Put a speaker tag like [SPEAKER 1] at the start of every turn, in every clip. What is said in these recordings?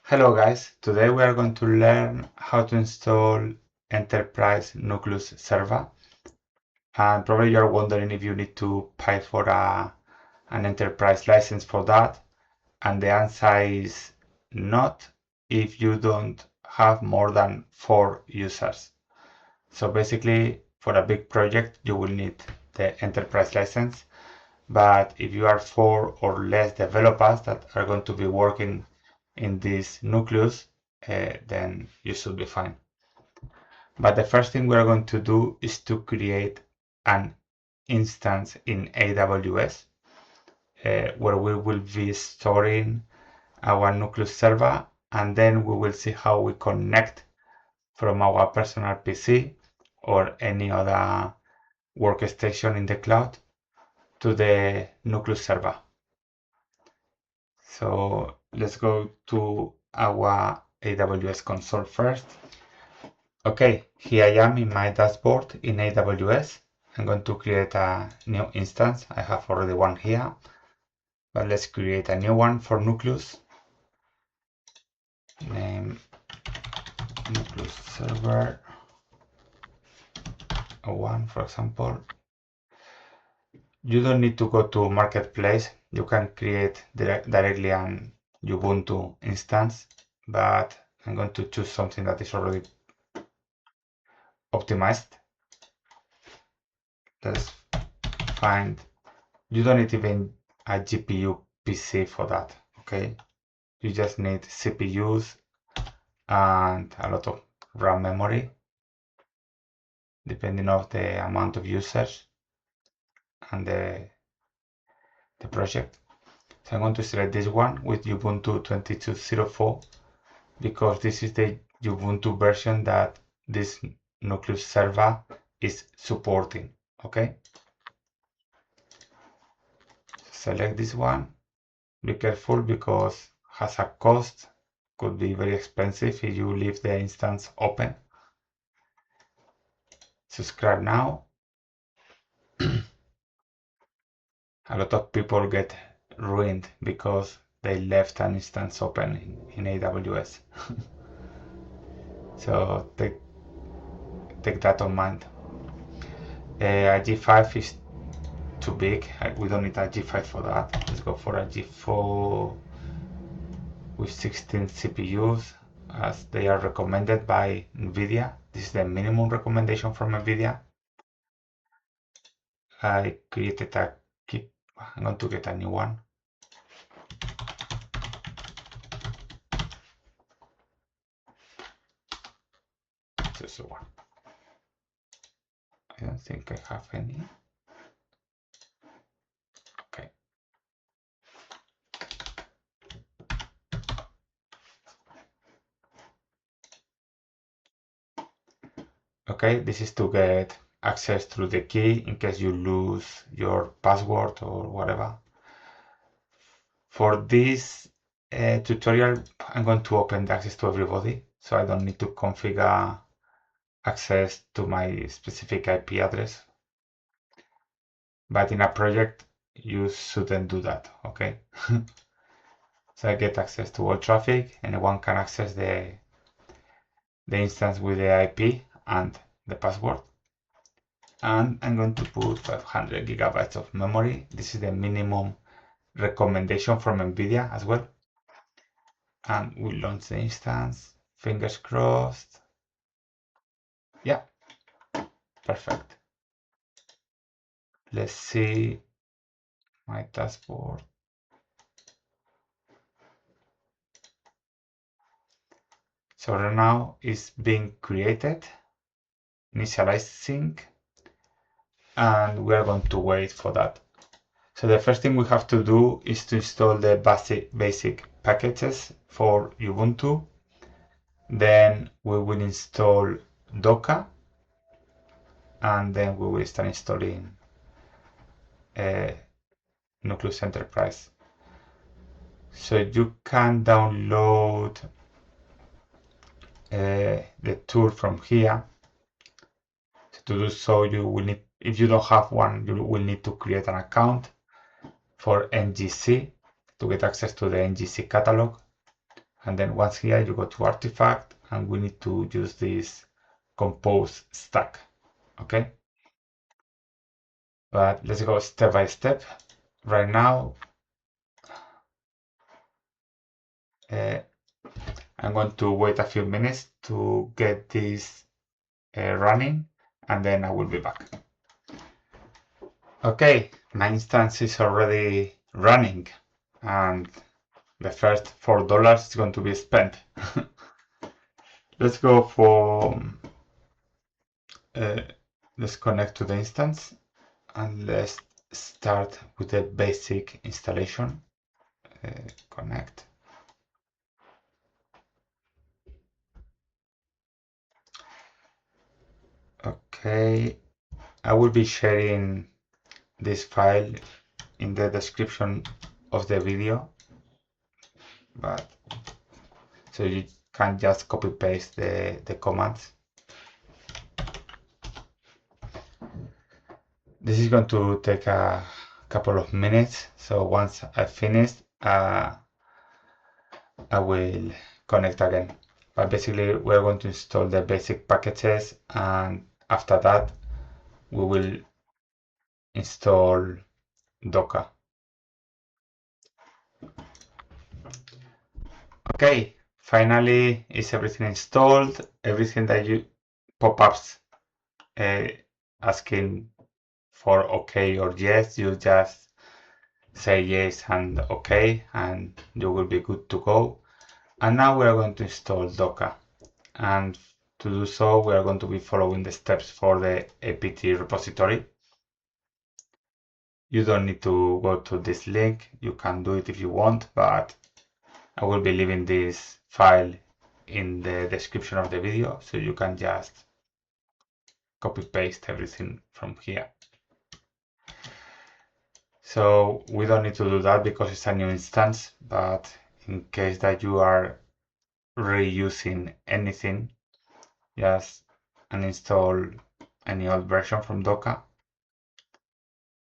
[SPEAKER 1] Hello guys, today we are going to learn how to install Enterprise Nucleus server, and probably you're wondering if you need to pay for an enterprise license for that, and the answer is not if you don't have more than 4 users. So basically for a big project you will need the enterprise license, but if you are 4 or less developers that are going to be working in this Nucleus, then you should be fine. But the first thing we are going to do is to create an instance in AWS where we will be storing our Nucleus server, and then we will see how we connect from our personal PC or any other workstation in the cloud to the Nucleus server. So let's go to our AWS console first. Okay, here I am in my dashboard in AWS. I'm going to create a new instance. I have already one here, but let's create a new one for Nucleus. Name Nucleus server 1, for example. You don't need to go to Marketplace. You can create directly an Ubuntu instance, but I'm going to choose something that is already optimized. Let's find, you don't need even a GPU PC for that, okay? You just need CPUs and a lot of RAM memory, depending on the amount of users and the project. So I'm going to select this one with Ubuntu 22.04 because this is the Ubuntu version that this Nucleus server is supporting, okay? Select this one. Be careful because it has a cost, could be very expensive if you leave the instance open. Subscribe now. A lot of people get ruined because they left an instance open in AWS. So take that on mind. A G5 is too big. We don't need a G5 for that. Let's go for a G4 with 16 CPUs as they are recommended by NVIDIA. This is the minimum recommendation from NVIDIA. I created I'm going to get a new one. Just one. I don't think I have any. Okay. Okay, this is to get access through the key in case you lose your password or whatever. For this tutorial, I'm going to open the access to everybody, so I don't need to configure access to my specific IP address. But in a project, you shouldn't do that, okay? So I get access to all traffic. Anyone can access the instance with the IP and the password. And I'm going to put 500 gigabytes of memory. This is the minimum recommendation from NVIDIA as well. And we'll launch the instance. Fingers crossed. Yeah, perfect. Let's see my dashboard. So right now it's being created, initializing, and we are going to wait for that. So the first thing we have to do is to install the basic packages for Ubuntu. Then we will install Docker, and then we will start installing Nucleus Enterprise. So you can download the tool from here. To do so, you will need, if you don't have one, you will need to create an account for NGC to get access to the NGC catalog. And then once here, you go to artifact, and we need to use this compose stack, okay? But let's go step by step. Right now, I'm going to wait a few minutes to get this running, and then I will be back. Okay, my instance is already running, and the first $4 is going to be spent. Let's go for, let's connect to the instance, and let's start with the basic installation. Connect. Okay, I will be sharing this file in the description of the video, but so you can just copy paste the commands. This is going to take a couple of minutes, so once I finish, I will connect again. But basically, we're going to install the basic packages, and after that, we will install Docker. Okay, finally, is everything installed? Everything that you pop-ups asking for OK or yes, you just say yes and OK, and you will be good to go. And now we are going to install Docker. And to do so, we are going to be following the steps for the apt repository. You don't need to go to this link. You can do it if you want, but I will be leaving this file in the description of the video, so you can just copy paste everything from here. So we don't need to do that because it's a new instance, but in case that you are reusing anything, just uninstall any old version from Docker.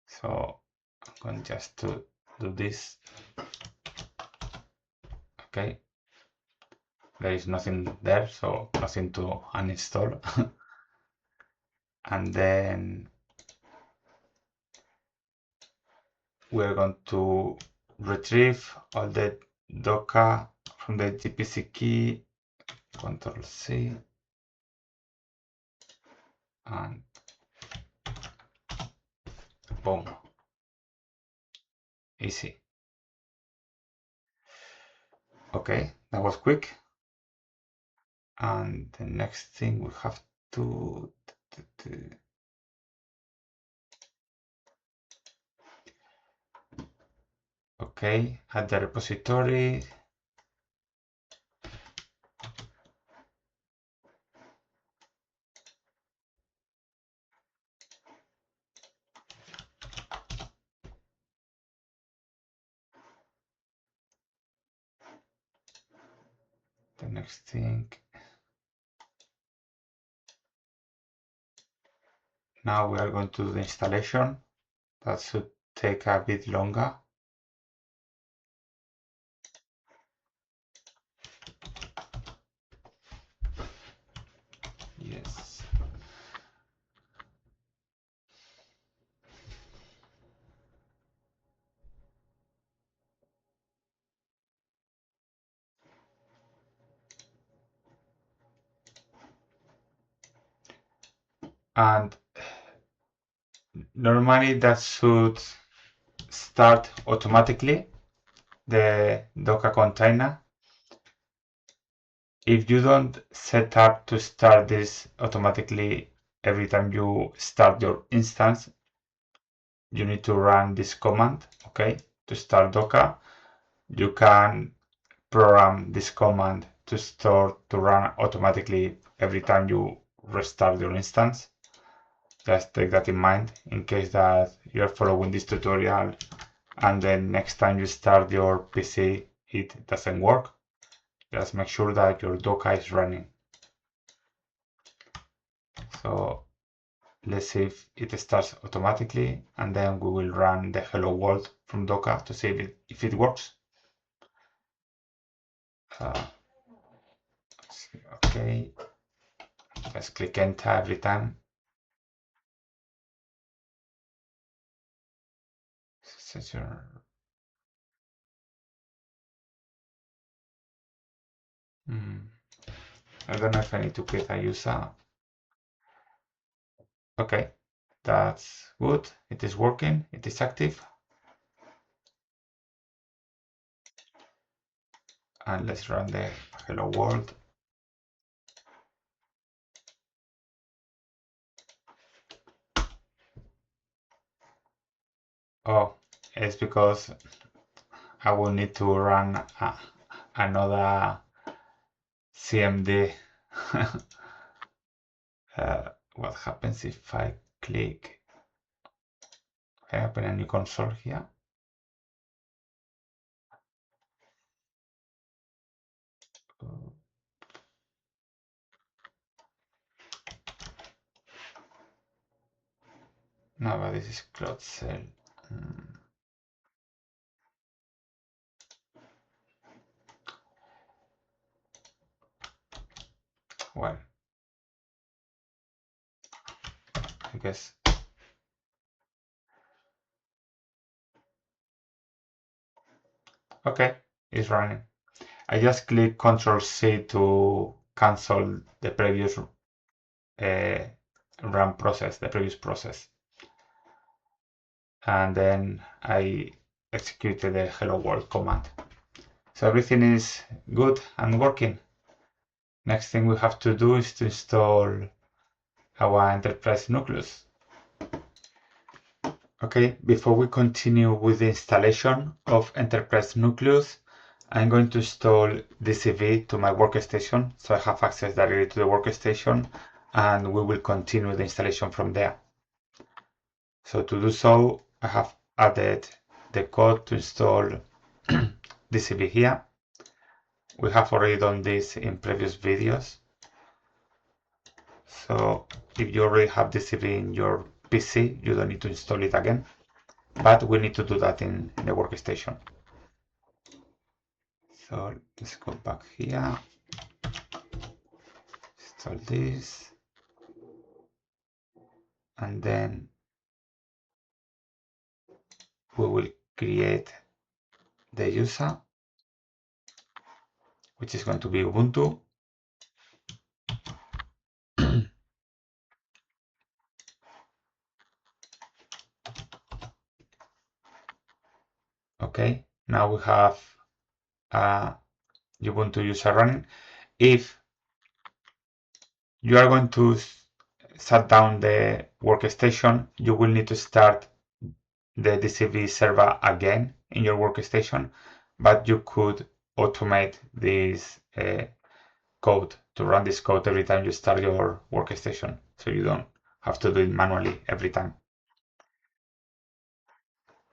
[SPEAKER 1] So I'm going just to do this. Okay, there is nothing there, so nothing to uninstall. And then we're going to retrieve all the Docker from the GPC key, Control C, and boom, easy. Okay, that was quick. And the next thing we have to okay, at the repository, the next thing, now we are going to do the installation. That should take a bit longer. Yes. And normally that should start automatically, the Docker container. If you don't set up to start this automatically every time you start your instance, you need to run this command, okay, to start Docker. You can program this command to run automatically every time you restart your instance. Just take that in mind in case that you're following this tutorial and then next time you start your PC it doesn't work. Just make sure that your Docker is running. So let's see if it starts automatically, and then we will run the hello world from Docker to see if it works. Okay, let's click enter every time. I don't know if I need to create a user. Okay, that's good. It is working. It is active. And let's run the hello world. Oh, it's because I will need to run another CMD. What happens if I click? I open a new console here. No, but this is cloud cell. Well, I guess. Okay, it's running. I just click Control C to cancel the previous run process, the previous process. And then I executed the hello world command. So everything is good and working. Next thing we have to do is to install our Enterprise Nucleus. Okay, before we continue with the installation of Enterprise Nucleus, I'm going to install DCV to my workstation, so I have access directly to the workstation, and we will continue the installation from there. So to do so, I have added the code to install DCV here. We have already done this in previous videos. So if you already have DCV in your PC, you don't need to install it again, but we need to do that in the workstation. So let's go back here, install this, and then we will create the user, which is going to be Ubuntu. Okay, now we have Ubuntu user running. If you are going to shut down the workstation, you will need to start the DCV server again in your workstation, but you could automate this code to run this code every time you start your workstation, so you don't have to do it manually every time.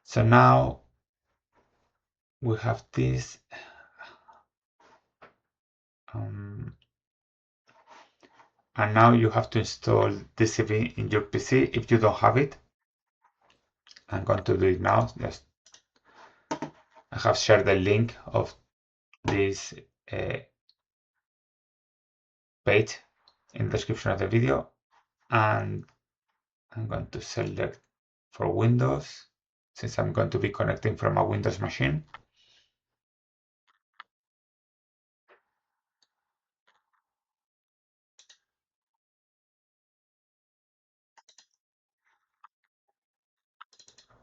[SPEAKER 1] So now we have this. And now you have to install DCV in your PC if you don't have it. I'm going to do it now. Just I have shared the link of this page in the description of the video, and I'm going to select for Windows, since I'm going to be connecting from a Windows machine.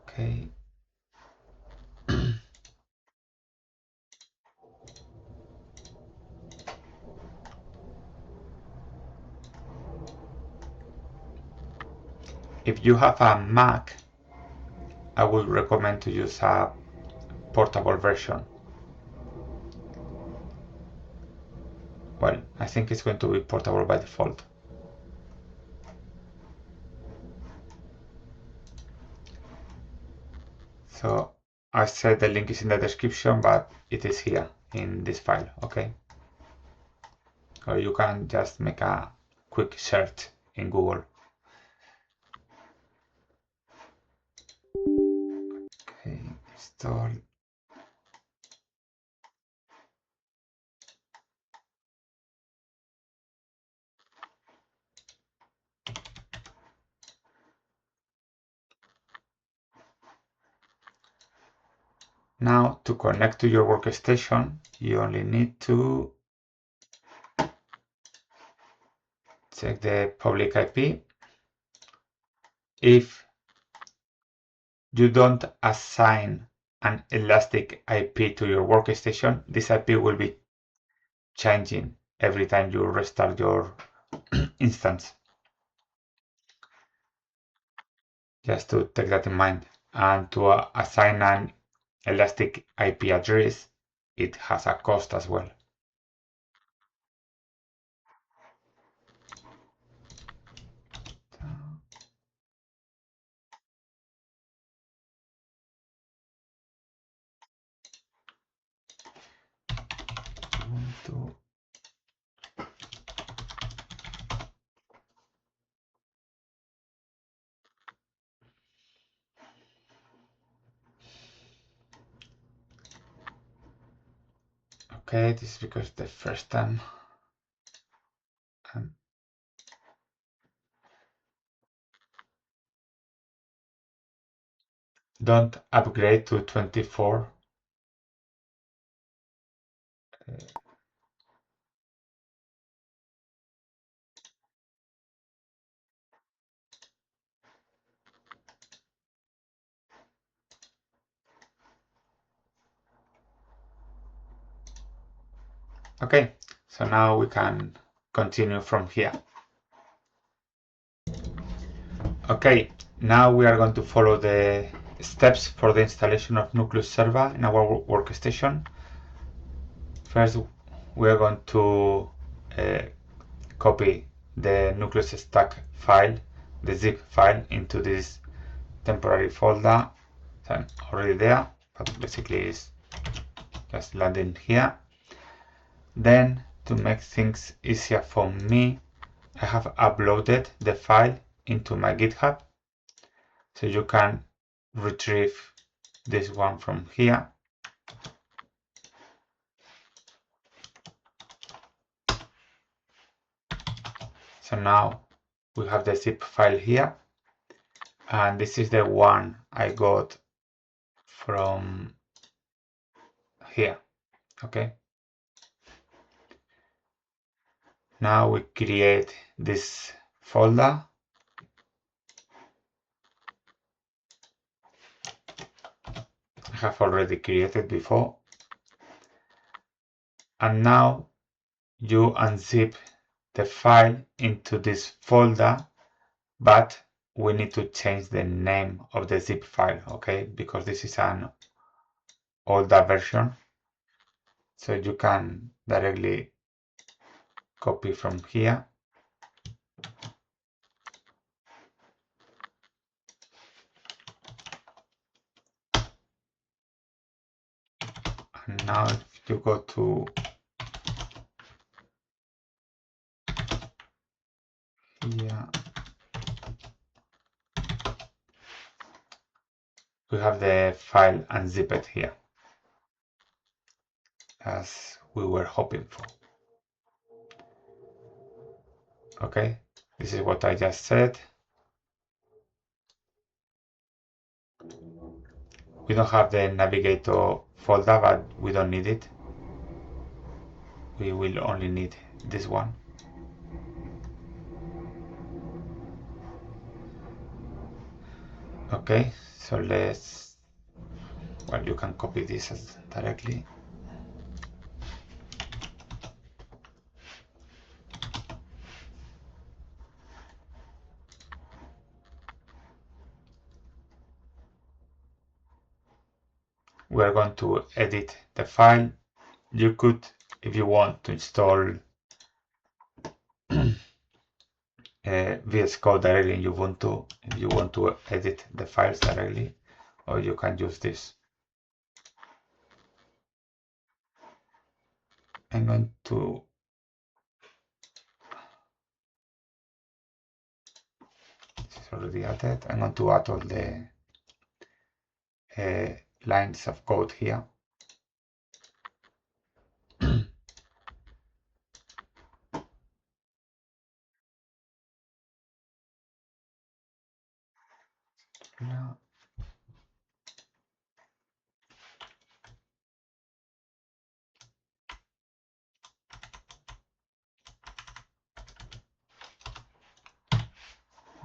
[SPEAKER 1] Okay. If you have a Mac, I would recommend to use a portable version. Well, I think it's going to be portable by default. So I said the link is in the description, but it is here in this file, okay? Or you can just make a quick search in Google. Okay, install. Now, to connect to your workstation, you only need to check the public IP. If you don't assign an elastic IP to your workstation, this IP will be changing every time you restart your instance. Just to take that in mind. And to assign an elastic IP address, it has a cost as well. Okay, this is because the first time don't upgrade to 24. Okay, so now we can continue from here. Okay, now we are going to follow the steps for the installation of Nucleus Server in our workstation. First, we are going to copy the Nucleus stack file, the zip file, into this temporary folder. So I'm already there, but basically it's just landing here. Then, to make things easier for me, I have uploaded the file into my GitHub, so you can retrieve this one from here. So now we have the zip file here, and this is the one I got from here. Okay, now we create this folder. I have already created before, and now you unzip the file into this folder, but we need to change the name of the zip file, okay, because this is an older version. So you can directly copy from here and now if you go to here, we have the file unzipped here, as we were hoping for. Okay, this is what I just said. We don't have the navigator folder, but we don't need it. We will only need this one. Okay, so well, you can copy this directly. We are going to edit the file. You could, if you want, to install VS Code directly in Ubuntu if you want to edit the files directly, or you can use this. I'm going to this is already added. I'm going to add all the lines of code here. Now,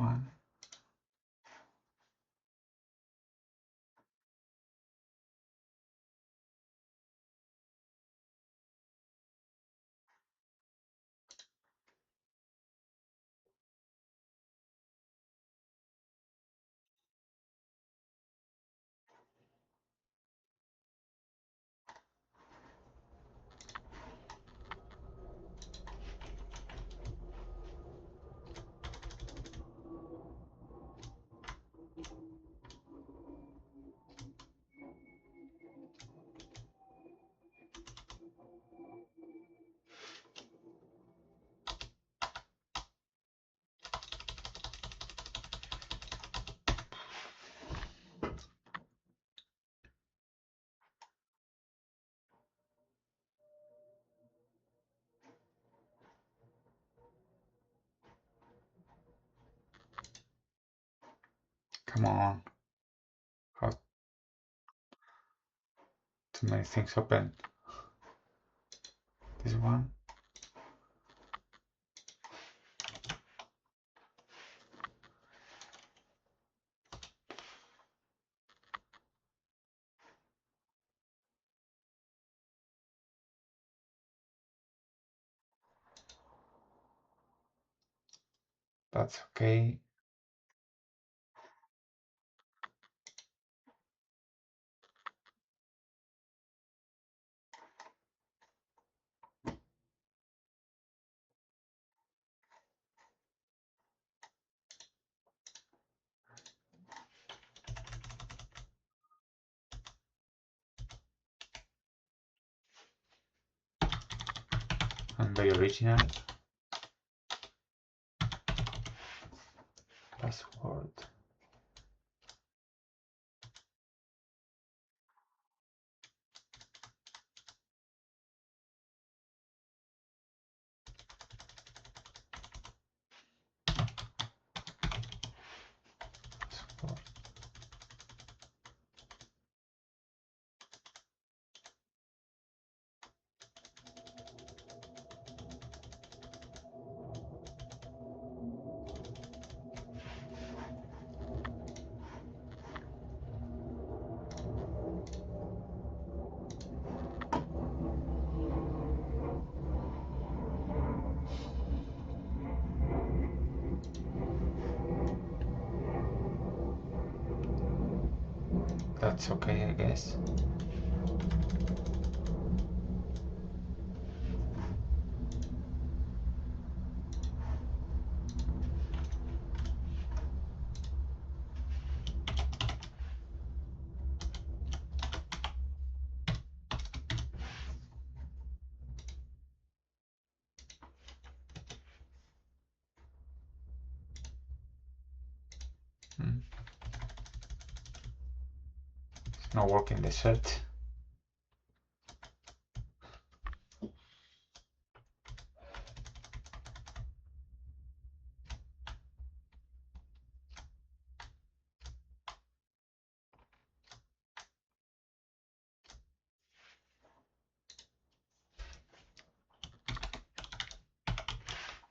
[SPEAKER 1] one. Come on. How too many things open. This one. That's okay. I'm very original. Password. Password. That's okay, I guess. It's not working the search.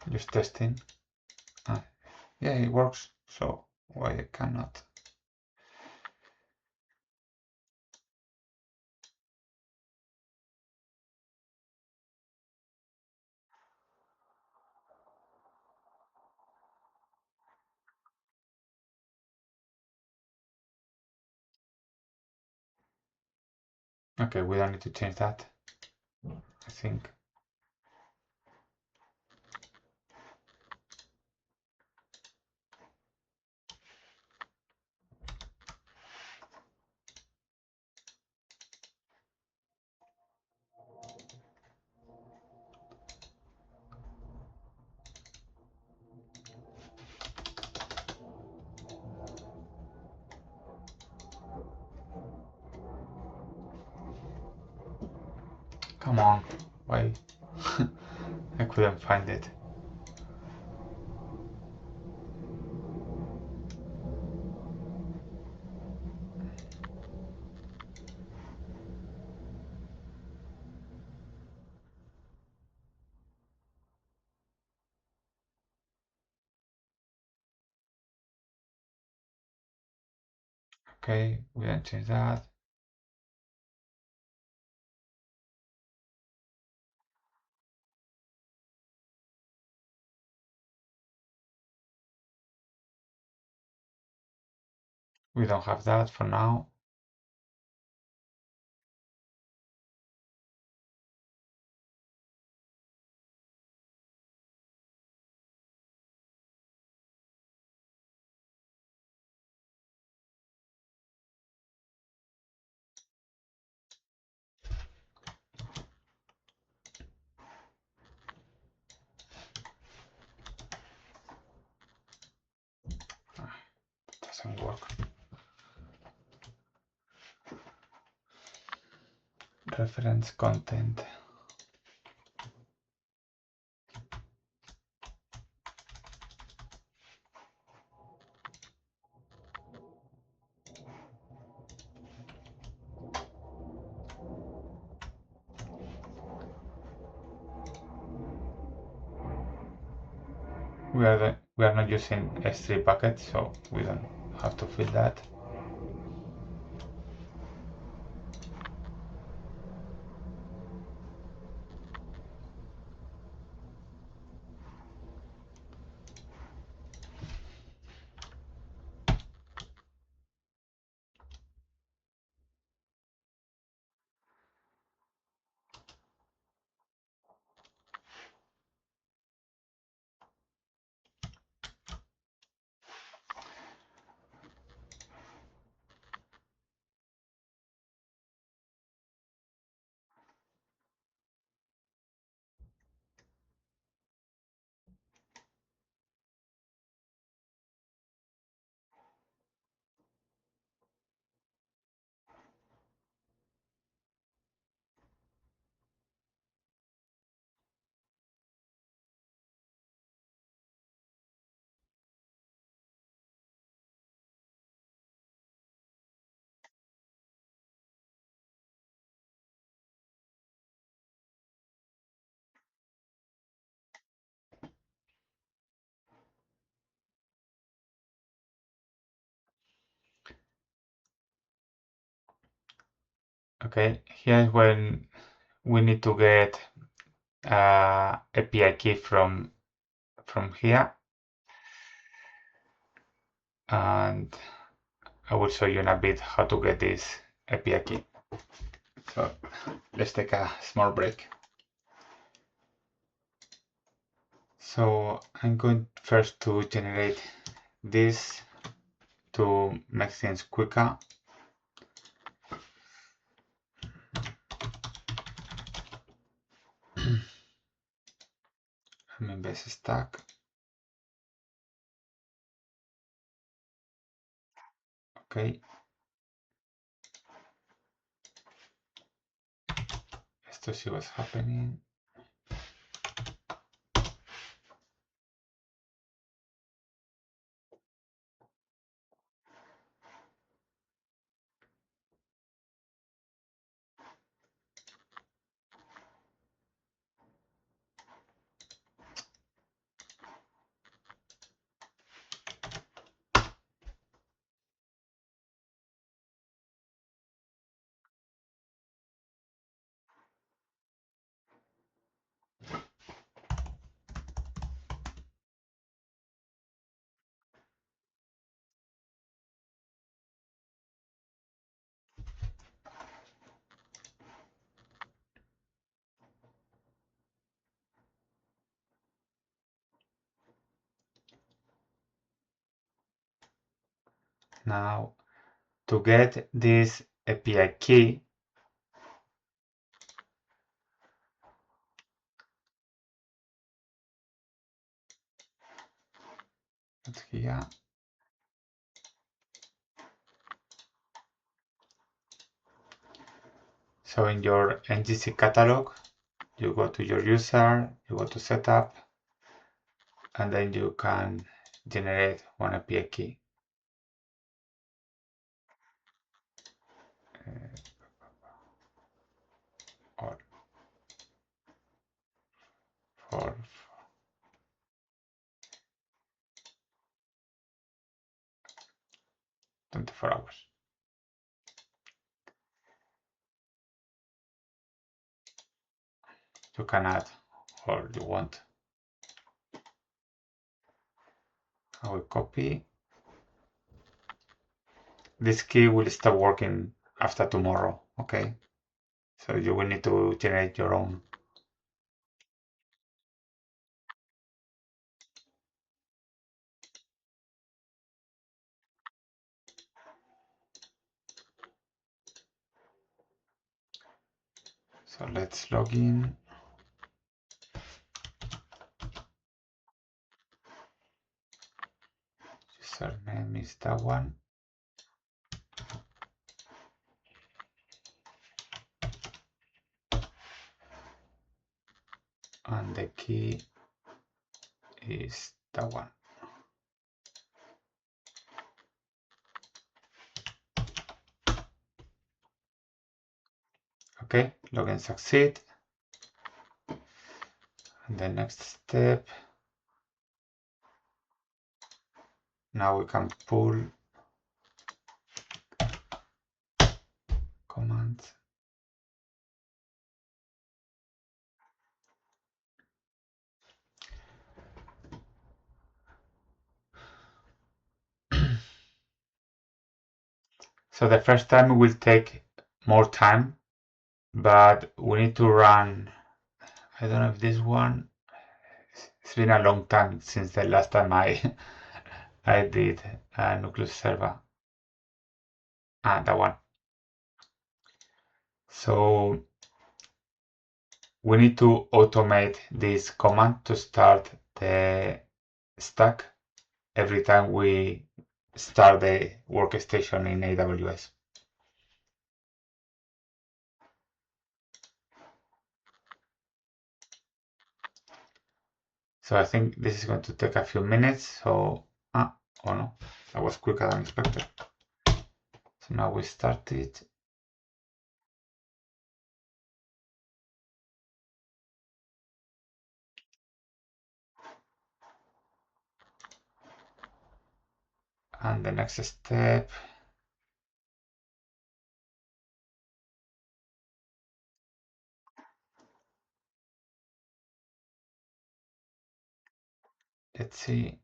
[SPEAKER 1] Just testing. Yeah, it works. So why I cannot? Okay, we don't need to change that, I think. Come on, why? I couldn't find it. Okay, we didn't change that. We don't have that for now. Doesn't work. Reference content. We are not using S3 bucket, so we don't have to fill that. Okay, here's when we need to get API key from here, and I will show you in a bit how to get this API key. So let's take a small break. So I'm going first to generate this to make things quicker. Omniverse stack. Okay. Just to see what's happening. Now, to get this API key, it's here. So in your NGC catalog, you go to your user, you go to setup, and then you can generate one API key. Or for 24 hours. you can add all you want. I will copy. This key will start working after tomorrow, okay? So you will need to generate your own. So let's log in. Username is that one. And the key is that one. Okay, login succeed. And the next step, now we can pull commands. So the first time will take more time, but we need to run. I don't know if this one, it's been a long time since the last time I I did a Nucleus server. That one. So we need to automate this command to start the stack every time we start the workstation in AWS. So I think this is going to take a few minutes. So, oh no, that was quicker than expected. So now we start it. And the next step, let's see.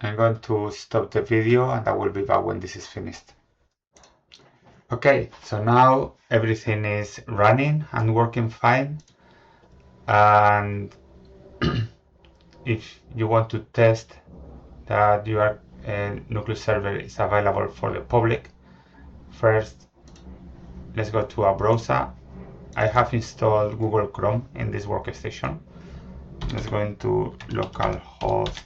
[SPEAKER 1] I'm going to stop the video and I will be back when this is finished. Okay, so now everything is running and working fine. And if you want to test that your Nucleus server is available for the public, first let's go to a browser. I have installed Google Chrome in this workstation. Let's go into localhost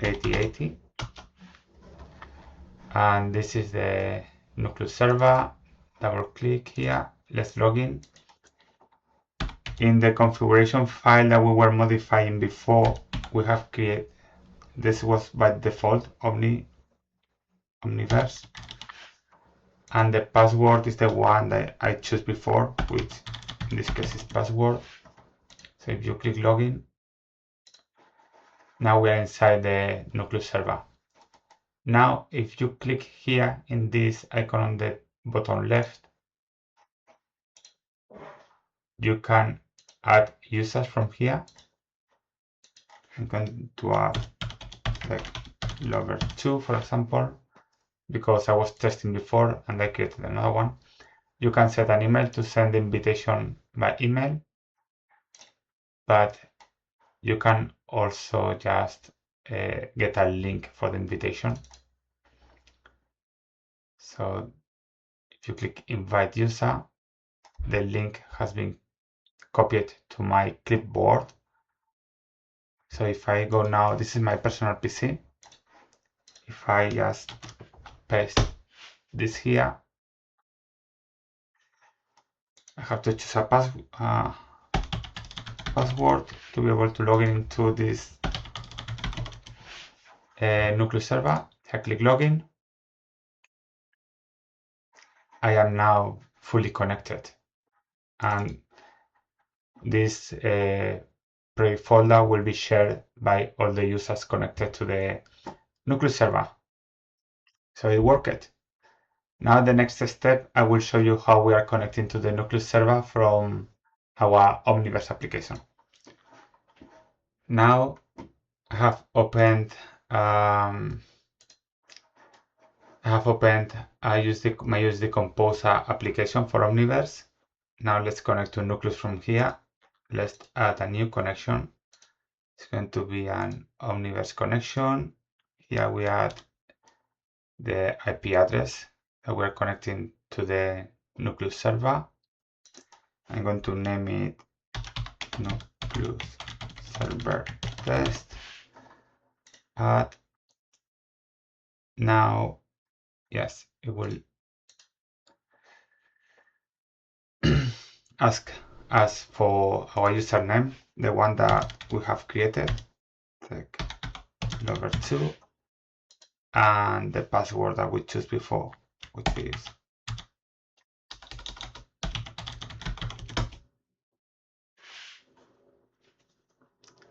[SPEAKER 1] 8080. And this is the Nucleus server. Double click here. Let's log in. In the configuration file that we were modifying before, we have created, this was by default Omniverse. And the password is the one that I chose before, which in this case is password. So if you click login, now we are inside the Nucleus server. Now, if you click here in this icon on the bottom left, you can add users from here. I'm going to add like Lover2, for example, because I was testing before and I created another one. You can set an email to send the invitation by email, but you can also just get a link for the invitation. So if you click invite user, the link has been copied to my clipboard. So if I go now, this is my personal PC. If I just paste this here, I have to choose a password to be able to log into this Nucleus server. I click login. I am now fully connected, and this project folder will be shared by all the users connected to the Nucleus server. So it worked. Now the next step, I will show you how we are connecting to the Nucleus server from our Omniverse application. Now I have opened my USD Composer application for Omniverse. Now let's connect to Nucleus from here. Let's add a new connection. It's going to be an Omniverse connection. Here we add the IP address that we're connecting to the Nucleus server. I'm going to name it Nucleus server test. Add. Now, yes, it will ask us for our username, the one that we have created, like lover2, and the password that we chose before, which is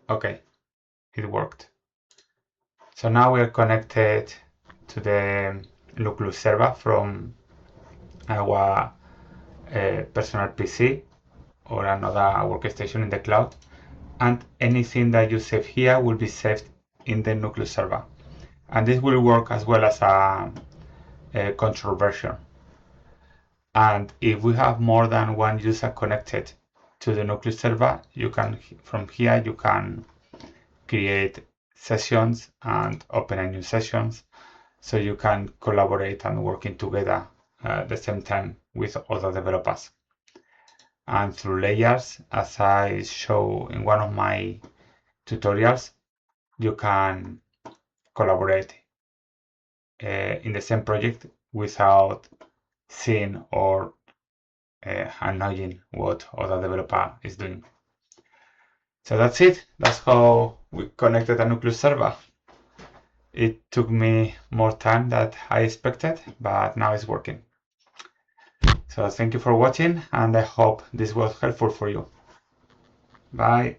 [SPEAKER 1] okay. It worked. So now we are connected to the Nucleus server from our personal PC or another workstation in the cloud, and anything that you save here will be saved in the Nucleus server. And this will work as well as a control version. And if we have more than one user connected to the Nucleus server, you can, from here, you can create sessions and open a new sessions, so you can collaborate and working together at the same time with other developers. And through layers, as I show in one of my tutorials, you can collaborate in the same project without seeing or annoying what other developer is doing. So that's it. That's how we connected a Nucleus server. It took me more time than I expected, but now it's working. So thank you for watching, and I hope this was helpful for you. Bye.